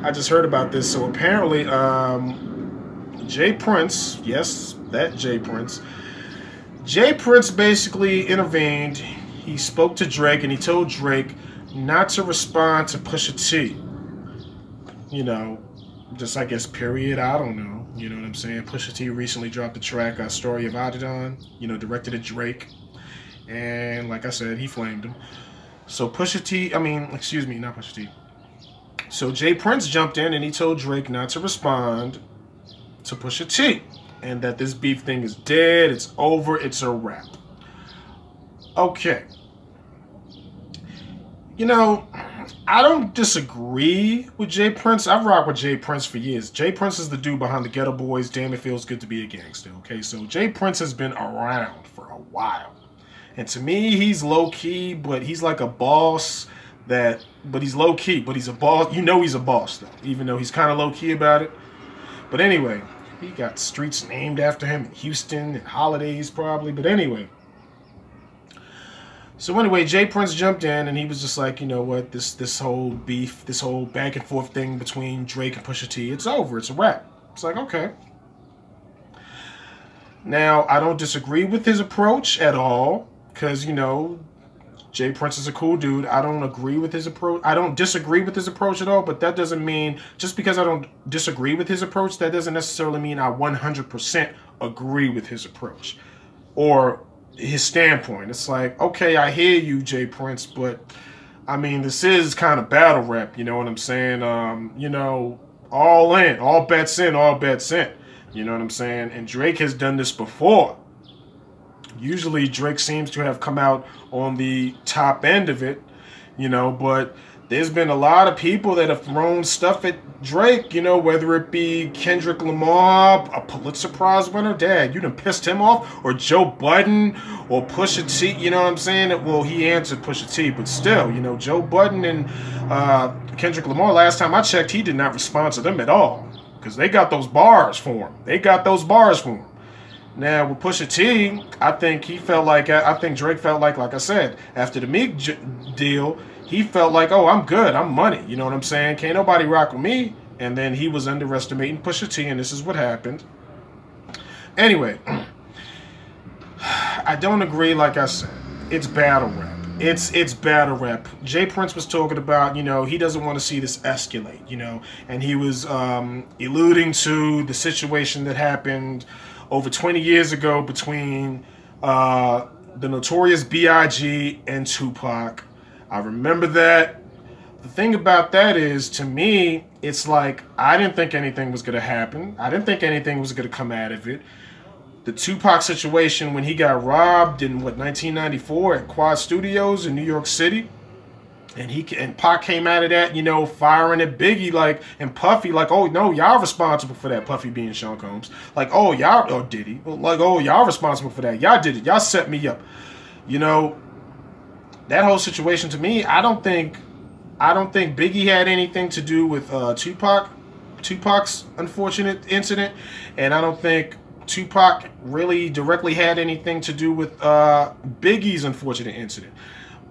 I just heard about this. So apparently, Jay Prince, yes, that Jay Prince. Jay Prince basically intervened. He spoke to Drake and he told Drake not to respond to Pusha T. You know, just I guess period. I don't know. You know what I'm saying? Pusha T recently dropped the track "Story of Adidon." You know, directed at Drake, and like I said, he flamed him. So Pusha T, excuse me, not Pusha T. So Jay Prince jumped in and he told Drake not to respond to Pusha T, and that this beef thing is dead, it's over, it's a wrap. Okay. You know, I don't disagree with Jay Prince. I've rocked with Jay Prince for years. Jay Prince is the dude behind the Ghetto Boys, Damn It Feels Good to Be a Gangster, okay? So Jay Prince has been around for a while. And to me, he's low-key, but he's like a boss but he's low-key, but he's a boss. You know he's a boss, though, even though he's kind of low-key about it. But anyway, he got streets named after him in Houston and holidays probably. But anyway. So anyway, Jay Prince jumped in and he was just like, you know what, this whole beef, this whole back and forth thing between Drake and Pusha T, it's over. It's a wrap. It's like, okay. Now, I don't disagree with his approach at all because, you know, Jay Prince is a cool dude. I don't agree with his approach. I don't disagree with his approach at all, but that doesn't mean, just because I don't disagree with his approach, that doesn't necessarily mean I 100% agree with his approach or his standpoint. It's like, okay, I hear you, Jay Prince, but I mean, this is kind of battle rap, you know what I'm saying? You know, all in, all bets in, all bets in. You know what I'm saying? And Drake has done this before. Usually Drake seems to have come out on the top end of it, you know, but there's been a lot of people that have thrown stuff at Drake, you know, whether it be Kendrick Lamar, a Pulitzer Prize winner, dad, you done pissed him off, or Joe Budden, or Pusha T, you know what I'm saying? Well, he answered Pusha T, but still, you know, Joe Budden and Kendrick Lamar, last time I checked, he did not respond to them at all, because they got those bars for him. Now, with Pusha T, I think Drake felt like I said, after the Meek deal, he felt like, oh, I'm good, I'm money, you know what I'm saying? Can't nobody rock with me. And then he was underestimating Pusha T, and this is what happened. Anyway, I don't agree, like I said. It's battle rap. It's battle rap. Jay Prince was talking about, you know, he doesn't want to see this escalate, you know, and he was alluding to the situation that happened over 20 years ago between the Notorious B.I.G. and Tupac. I remember that. The thing about that is, to me, it's like, I didn't think anything was going to happen. I didn't think anything was going to come out of it. The Tupac situation, when he got robbed in, 1994 at Quad Studios in New York City, and Pac came out of that, you know, firing at Biggie, like, and Puffy, like, oh, no, y'all responsible for that, Puffy being Sean Combs. Like, oh, y'all, oh, Diddy. Like, oh, y'all responsible for that. Y'all did it. Y'all set me up. You know, that whole situation, to me, I don't think Biggie had anything to do with Tupac's unfortunate incident, and I don't think Tupac really directly had anything to do with Biggie's unfortunate incident.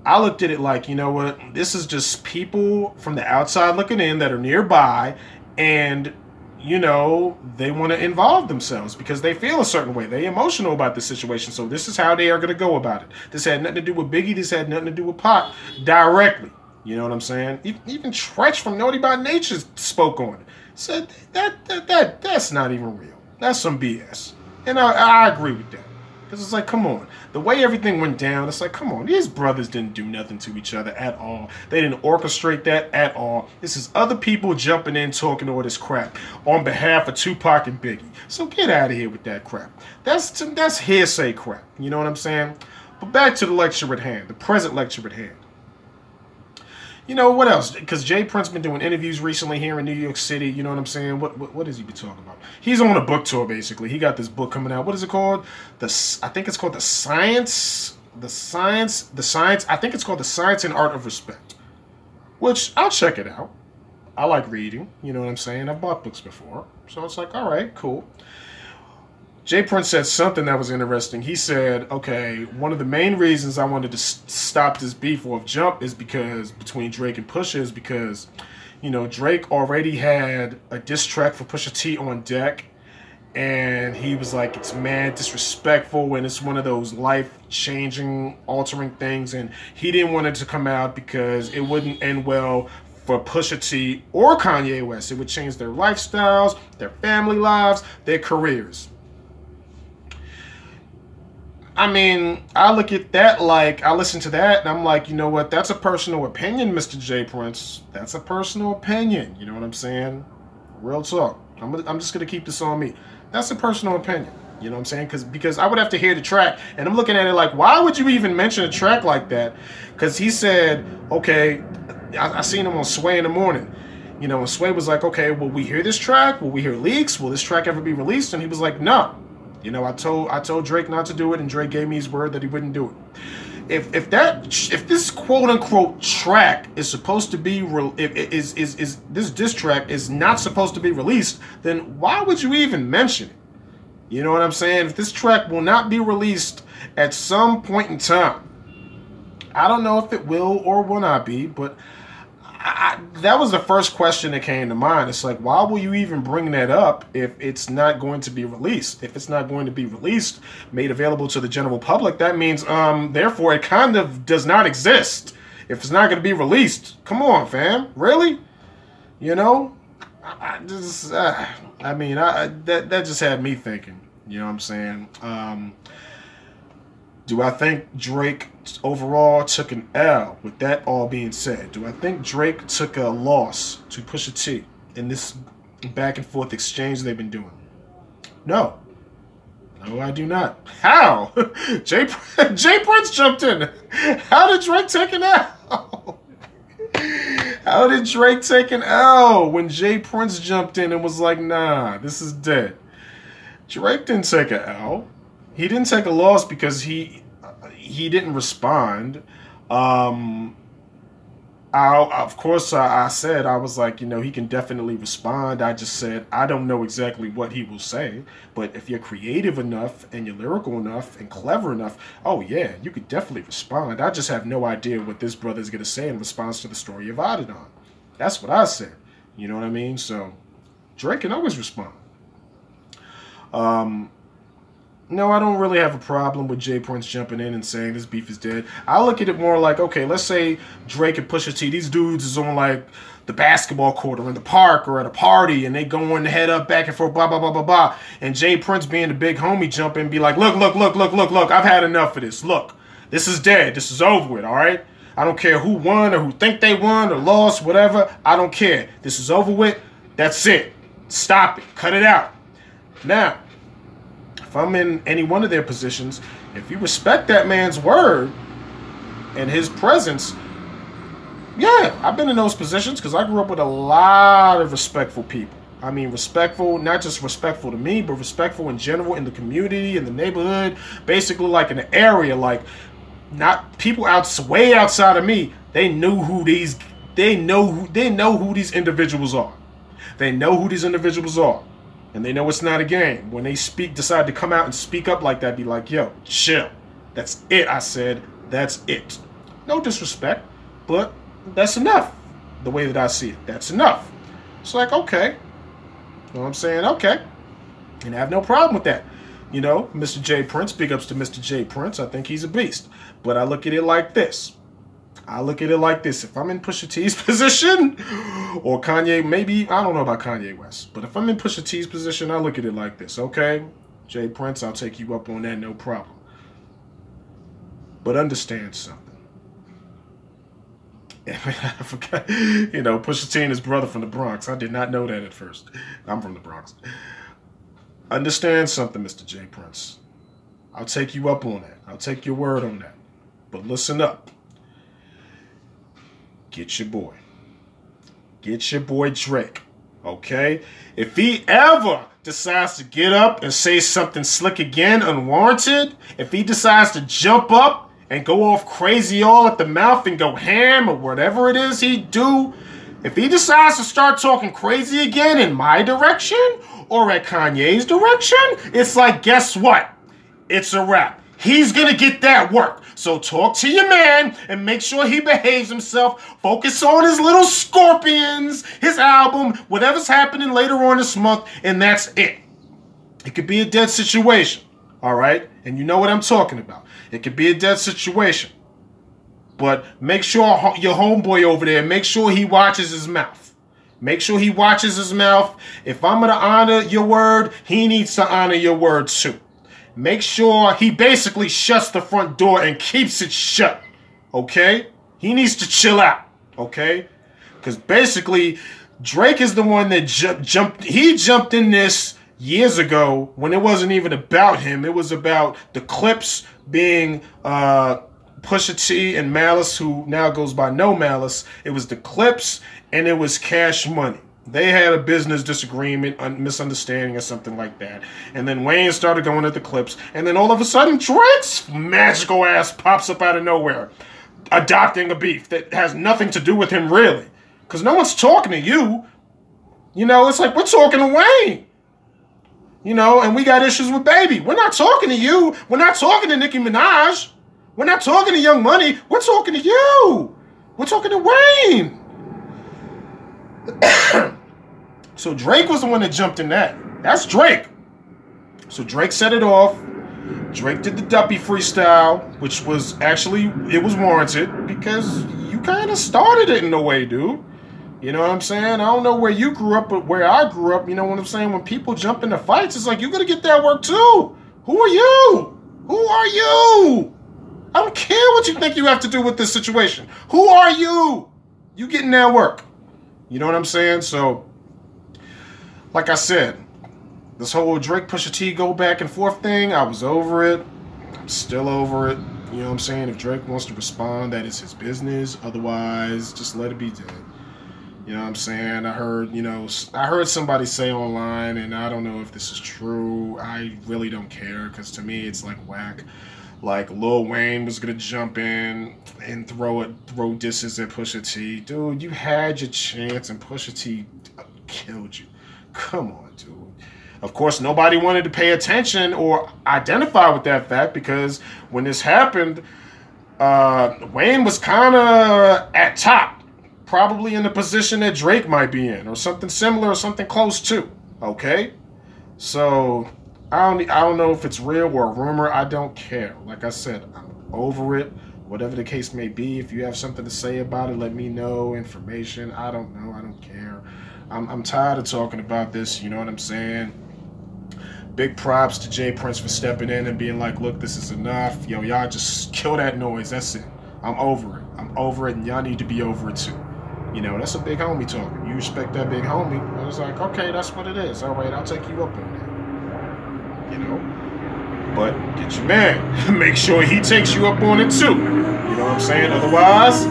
I looked at it like, you know what, this is just people from the outside looking in that are nearby, and, you know, they want to involve themselves because they feel a certain way. They're emotional about the situation, so this is how they are going to go about it. This had nothing to do with Biggie. This had nothing to do with Pac directly. You know what I'm saying? Even Tretch from Naughty by Nature spoke on it. Said that's not even real. That's some BS. And I agree with that. Because it's like, come on. The way everything went down, it's like, come on. These brothers didn't do nothing to each other at all. They didn't orchestrate that at all. This is other people jumping in talking all this crap on behalf of Tupac and Biggie. So get out of here with that crap. That's hearsay crap. You know what I'm saying? But back to the lecture at hand. The present lecture at hand. You know, what else? Because Jay Prince been doing interviews recently here in New York City. You know what I'm saying? What has he been talking about? He's on a book tour, basically. He got this book coming out. What is it called? I think it's called The Science. I think it's called The Science and Art of Respect. Which, I'll check it out. I like reading. You know what I'm saying? I've bought books before. So it's like, all right, cool. Jay Prince said something that was interesting. He said, okay, one of the main reasons I wanted to stop this beef off jump is because, between Drake and Pusha, is because, Drake already had a diss track for Pusha T on deck, and he was like, it's mad disrespectful, and it's one of those life-changing, altering things, and he didn't want it to come out because it wouldn't end well for Pusha T or Kanye West. It would change their lifestyles, their family lives, their careers. I mean, I look at that I listen to that and I'm like, you know what? That's a personal opinion, Mr. J. Prince. That's a personal opinion. You know what I'm saying? Real talk. I'm just going to keep this on me. That's a personal opinion. You know what I'm saying? Because I would have to hear the track, and I'm looking at it like, why would you even mention a track like that? Because he said, okay, I seen him on Sway in the morning. And Sway was like, okay, will we hear this track? Will we hear leaks? Will this track ever be released? And he was like, no. I told Drake not to do it, and Drake gave me his word that he wouldn't do it. If this quote unquote track is supposed to be this diss track is not supposed to be released, then why would you even mention it? You know what I'm saying? If this track will not be released at some point in time, I don't know if it will or will not be, but that was the first question that came to mind. It's like, why will you even bring that up if it's not going to be released? If it's not going to be released, made available to the general public, that means, therefore, it kind of does not exist. If it's not going to be released, come on, fam, really? That just had me thinking. You know what I'm saying? Do I think Drake overall took an L? With that all being said, do I think Drake took a loss to Pusha T in this back and forth exchange they've been doing? No. No, I do not. How? Jay Prince jumped in. How did Drake take an L? How did Drake take an L when Jay Prince jumped in and was like, nah, this is dead? Drake didn't take an L. He didn't take a loss because he didn't respond. I said, I was like, he can definitely respond. I just said, I don't know exactly what he will say, but if you're creative enough and you're lyrical enough and clever enough, oh yeah, you could definitely respond. I just have no idea what this brother is going to say in response to the story of Adidon. That's what I said. You know what I mean? So Drake can always respond. No, I don't really have a problem with Jay Prince jumping in and saying this beef is dead. I look at it more like, okay, let's say Drake and Pusha T, these dudes is on like the basketball court or in the park or at a party, and they going head up back and forth, blah, blah, blah, blah, blah. And Jay Prince being the big homie jump in and be like, look, I've had enough of this. Look, this is dead. This is over with, all right? I don't care who won or who think they won or lost, whatever. I don't care. This is over with. That's it. Stop it. Cut it out. Now, if I'm in any one of their positions, if you respect that man's word and his presence, yeah, I've been in those positions because I grew up with a lot of respectful people. I mean, respectful, not just respectful to me, but respectful in general in the community, in the neighborhood, basically like in the area, like not people way outside of me. They know who these individuals are. They know who these individuals are. And they know it's not a game. When they decide to come out and speak up like that, be like, yo, chill. That's it, I said. That's it. No disrespect, but that's enough. The way that I see it, that's enough. It's like, okay. You know what I'm saying? Okay. And I have no problem with that. Mr. J. Prince, big ups to Mr. J. Prince. I think he's a beast. But I look at it like this. If I'm in Pusha T's position, or Kanye, maybe, I don't know about Kanye West, but if I'm in Pusha T's position, I look at it like this. Okay, Jay Prince, I'll take you up on that, no problem. But understand something. I forgot, Pusha T and his brother from the Bronx. I did not know that at first. I'm from the Bronx. Understand something, Mr. J. Prince. I'll take you up on that. I'll take your word on that. But listen up. Get your boy Drake, okay? If he ever decides to get up and say something slick again, unwarranted, if he decides to jump up and go off crazy all at the mouth and go ham or whatever it is he do, if he decides to start talking crazy again in my direction or at Kanye's direction, it's like, guess what? It's a wrap. he's going to get that work. So talk to your man and make sure he behaves himself. Focus on his little Scorpions, his album, whatever's happening later on this month, and that's it. It could be a dead situation, all right? And you know what I'm talking about. It could be a dead situation. But make sure your homeboy over there, make sure he watches his mouth. Make sure he watches his mouth. If I'm going to honor your word, he needs to honor your word too. Make sure he basically shuts the front door and keeps it shut, okay? He needs to chill out, okay? Because basically, Drake is the one that jumped in this years ago when it wasn't even about him. It was about the Clips being Pusha T and Malice, who now goes by No Malice. It was the Clips and it was Cash Money. They had a business disagreement, misunderstanding or something like that. And then Wayne started going at the Clips. And then all of a sudden, Drake's magical ass pops up out of nowhere, adopting a beef that has nothing to do with him really. Because no one's talking to you. You know, it's like we're talking to Wayne. You know, and we got issues with Baby. We're not talking to you. We're not talking to Nicki Minaj. We're not talking to Young Money. We're talking to you. We're talking to Wayne. So Drake was the one that jumped in that. That's Drake. So Drake set it off. Drake did the Duppy freestyle, which was actually, it was warranted because you kind of started it in a way, dude. You know what I'm saying? I don't know where you grew up, but where I grew up, you know what I'm saying? When people jump into fights, it's like, you're going to get that work too. Who are you? Who are you? I don't care what you think you have to do with this situation. Who are you? You getting that work. You know what I'm saying? So, like I said, this whole Drake Pusha T go back and forth thing, I was over it. I'm still over it. You know what I'm saying? If Drake wants to respond, that is his business. Otherwise, just let it be dead. You know what I'm saying? I heard somebody say online, and I don't know if this is true. I really don't care, because to me, it's like whack. Like Lil Wayne was gonna jump in and throw disses at Pusha T. Dude, you had your chance and Pusha T killed you. Come on, dude. Of course, nobody wanted to pay attention or identify with that fact because when this happened, Wayne was kind of at top, probably in the position that Drake might be in, or something similar, or something close to. Okay, so I don't know if it's real or a rumor. I don't care. Like I said, I'm over it. Whatever the case may be, if you have something to say about it, let me know. Information, I don't know. I don't care. I'm tired of talking about this. You know what I'm saying? Big props to Jay Prince for stepping in and being like, look, this is enough. Yo, y'all just kill that noise. That's it. I'm over it. I'm over it, and y'all need to be over it too. You know, that's a big homie talking. You respect that big homie. I was like, okay, that's what it is. All right, I'll take you up on that. You know, but get your man. Make sure he takes you up on it too. You know what I'm saying? Otherwise,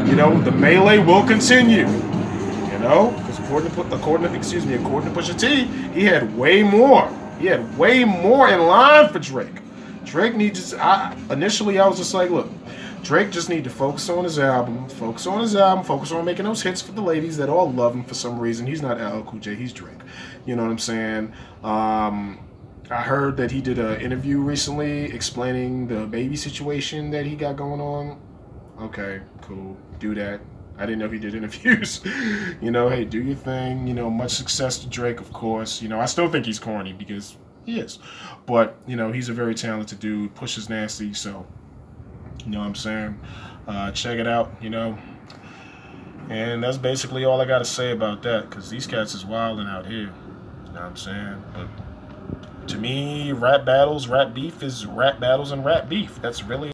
you know, the melee will continue. You know, because according to Pusha T, he had way more. He had way more in line for Drake. Drake needs. Initially, I was just like, look, Drake just need to focus on his album. Focus on making those hits for the ladies that all love him for some reason. He's not LL Cool J. He's Drake. You know what I'm saying? I heard that he did an interview recently explaining the baby situation that he got going on. Okay, cool. Do that. I didn't know he did interviews. You know, hey, do your thing. You know, much success to Drake, of course. You know, I still think he's corny because he is. But, you know, he's a very talented dude. Pusha's nasty, so, you know what I'm saying? Check it out, you know. And that's basically all I got to say about that, because these cats is wilding out here. You know what I'm saying? But to me, rap battles, rap beef is rap battles and rap beef. That's really